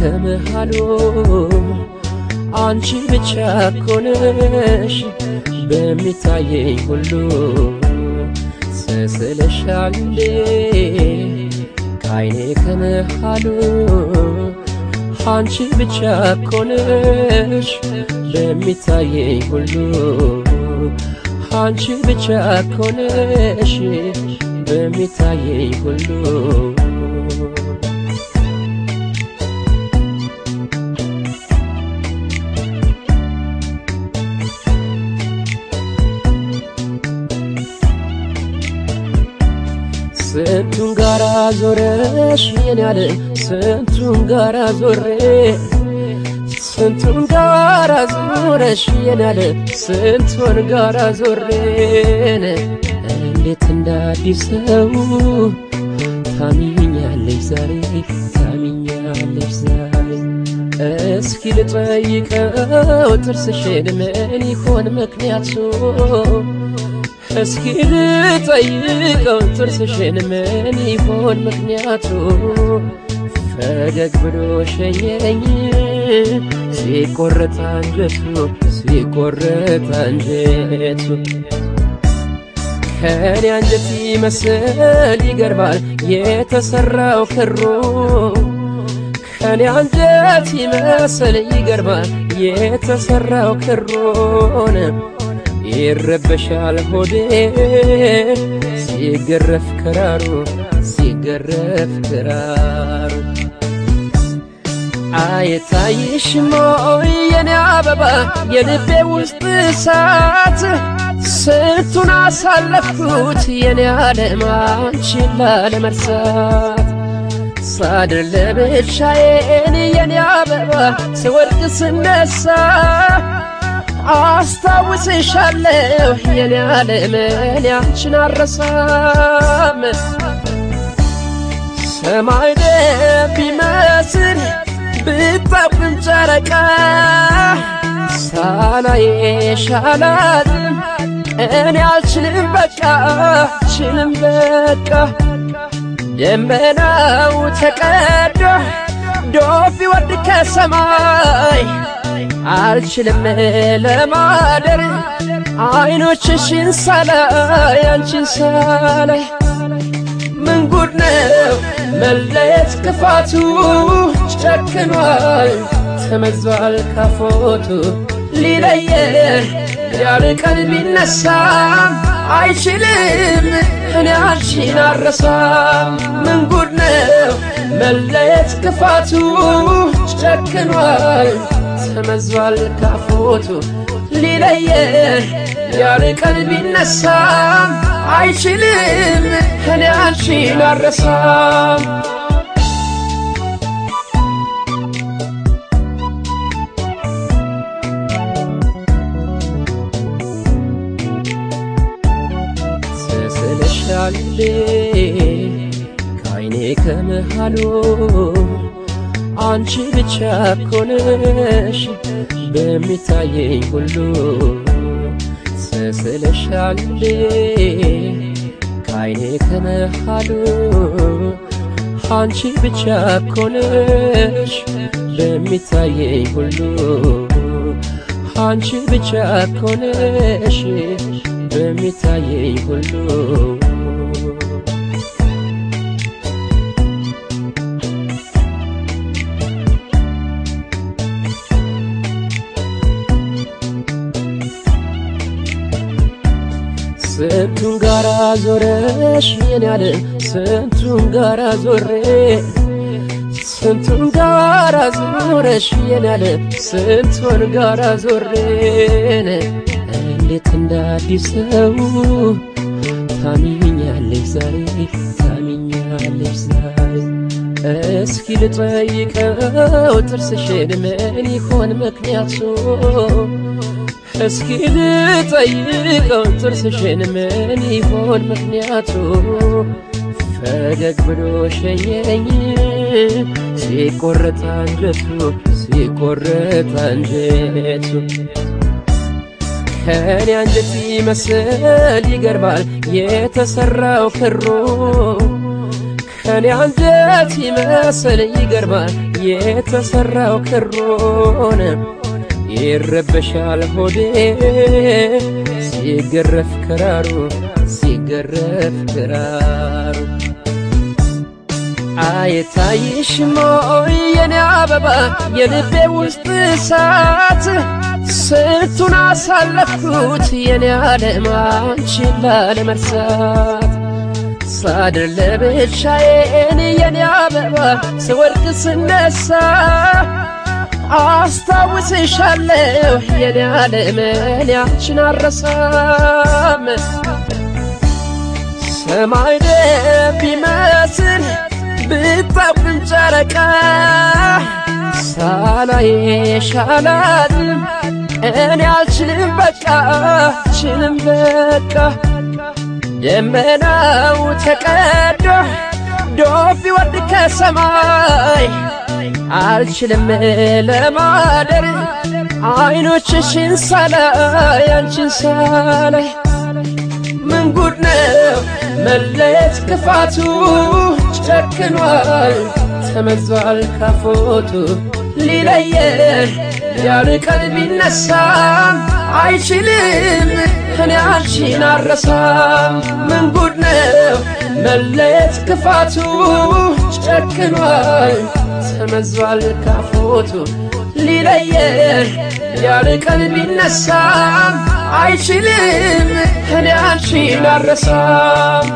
ከመሃሉ አንቺ ብቻ ኮነሽ በሚታየኝ ሁሉ ስስልሻል እንዴ ካይኔ ከመሃሉ አንቺ ብቻ ኮነሽ በሚታየኝ ሁሉ አንቺ ብቻ ኮነሽ በሚታየኝ ሁሉ ስንቱን ጋራ ዞረሽ የኔ ያለ ስንቱን ጋራ ዞሬ ስንቱን ጋራ ዞረሽ የኔ ያለ ስንቱን ጋራ ዞሬን እንዴት እንዳዲስ ሰው ታሚኛለሽ ዛሬ ታሚኛለሽ ዛሬ እስኪ ልጠይቀው ጥርስሽን ምን ይሆን ምክንያቱ እስኪ ልጠይቀው ጥርስሽን ምን ይሆን ምክንያቱ ፈገግ ብሎ ሸኘኝ ሲቆረጥ አንጀቱ ከኔ አንጀት ይመስል ይገርማል የተሰራው ክሩ ከኔ አንጀት ይመስል ይገርማል የተሰራው ክሩን ይረበሻል ሆዴ ሲገረፍ ክራሩ አይታይሽም ወይ የኔ አበባ የልቤ ውስጥ እሳት ስንቱን አሳለፍኩት የኔ ዓለም አንቺን ላለመርሳት ሳድር ለብቻዬን የኔ አበባ ስወድቅ ስነሳ አስታውስሻለሁ የኔ ዓለም እኔ አንቺን አልረሳም ሰማይ ቢመስል ብታውቅም ጨረቃ ሳላይሽ አላዝንም እኔ አልችልም በቃ ደመናው ተቀዶ ዶፍ ይወርድ ከሰማይ አልችልም ለማደር አይኖችሽን ሳላይ አንቺን ሳላይ ምን ጉድ ነው መለየት ክፋቱ ጨክኗል ተመዟል ካፎቱ ሊለየን ያርቀን ቢነሳም አይችልም እኔ አንቺን አልረሳም ምን ጉድ ነው መለየት ክፋቱ ጨክኗል ተመዟል ካፎቱ ሊለየን ያርቀን ቢነሳም አይችልም እኔ አንቺን አልረሳም ስስልሻል እንዴ ካይኔ ከመሃሉ አንቺ ብቻ ኮነሽ በሚታየኝ ሁሉ ስስልሻል እንዴ ካይኔ ከመሃሉ አንቺ ብቻ ኮነሽ በሚታየኝ ሁሉ አንቺ ብቻ ኮነሽ በሚታየኝ ሁሉ ስንቱን ጋራ ዞረሽ የኔ ያለ ስንቱን ጋራ ዞሬ ስንቱን ጋራ ዞረሽ የኔ ያለ ስንቱን ጋራ ዞሬን እንዴት እንዳዲስ ሰው ታሚኛለሽ ዛሬ እስኪ ልጠይቀው ጥርስሽን ምን ይሆን ምክንያቱ እስኪ ልጠይቀው ጥርስሽን ምን ይሆን ምክንያቱ ፈገግ ብሎ ሸኘኝ ሲቆረጥ አንጀቱ ከኔ አንጀት ይመስል ይገርማል የተሰራው ክሩ ከኔ አንጀት ይመስል ይገርማል የተሰራው ክሮን ይረበሻል ሆዴ ሲገረፍ ክራሩ ሲገረፍ ክራሩ አይታይሽም ወይ የኔ አበባ የልቤ ውስጥ እሳት ስንቱን አሳለፍኩት የኔ ዓለም አንቺን ላለመርሳት ሳድር ለብቻዬን የኔ አበባ ስወድቅ ስነሳ አስታውስሻለሁ የኔ ዓለም እኔ አንቺን አልረሳም ሰማይ ቢመስል ብታብን ጨረቃ ሳላይሽ አላድርም እኔ አልችልም በቃ ደመናው ተቀዶ ዶፍ ይወርድ ከሰማይ አልችልም ለማደር አይኖችሽን ሳላይ አንቺን ሳላይ ምን ጉድ ነው መለየት ክፋቱ ጨክኗል ተመዟል ካፎቱ ሊለየን ያርቀን ቢነሳም አይችልም እኔ አንቺን አልረሳም ምን ጉድ ነው መለየት ክፋቱ ጨክኗል ተመዟል ካፎቱ ሊለየን ያርቀን ቢነሳም አይችልም እኔ አንቺን አልረሳም